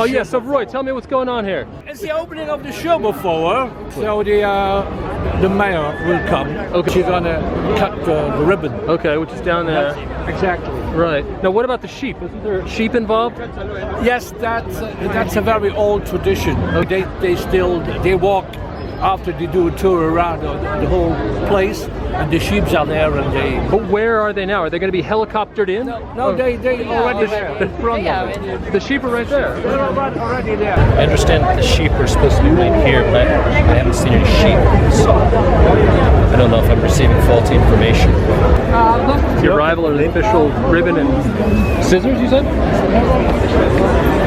Oh yeah, so Roy, tell me what's going on here. It's the opening of the Schueberfouer. So the mayor will come. Okay. She's gonna cut the ribbon. Okay, which is down there. Exactly. Right. Now what about the sheep? Isn't there sheep involved? Yes, that's a very old tradition. Okay. They walk after they do a tour around the whole place, and the sheep are there, and they. But where are they now? Are they going to be helicoptered in? No, they already there. In front of it. The sheep are right there. They're already there. I understand that the sheep are supposed to be right here, but I haven't seen any sheep, so I don't know if I'm receiving faulty information. The arrival of the official ribbon and scissors, you said?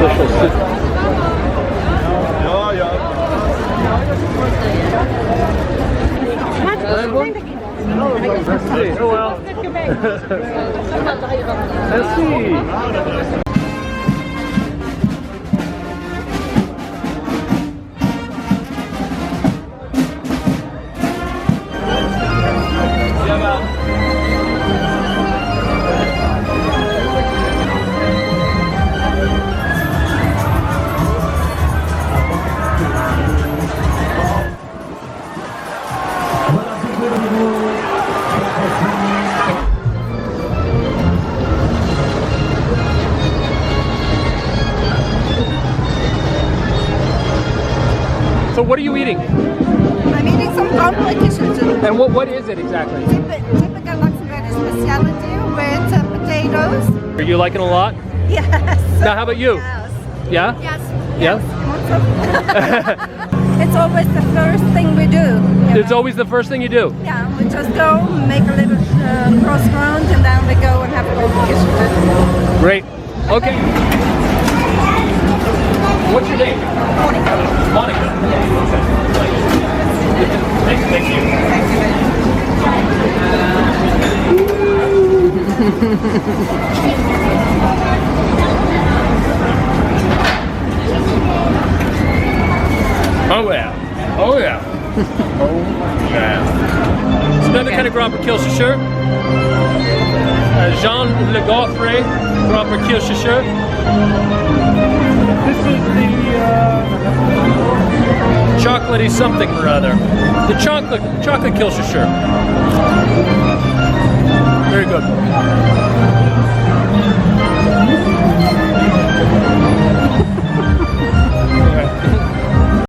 Official scissors. Merci. Oh well. Merci. So what are you eating? I'm eating some competitions. And what is it exactly? Typical Luxembourg speciality with potatoes. Are you liking it a lot? Yes. Now how about you? Yes. Yeah? Yes. Yeah? It's always the first thing we do. It's always the first thing you do? Yeah, we just go, make a little cross round, and then we go and have a competition. Great. Okay. What's your name? Monica. Monica. Thank you. Oh yeah. Oh yeah. Oh yeah. So another kind of Grand Prix Kilcheshire. Jean Le Gaufre, Grand Prix Kilcheshire. This is the chocolatey something or other. The chocolate Kilcheshire. Very good.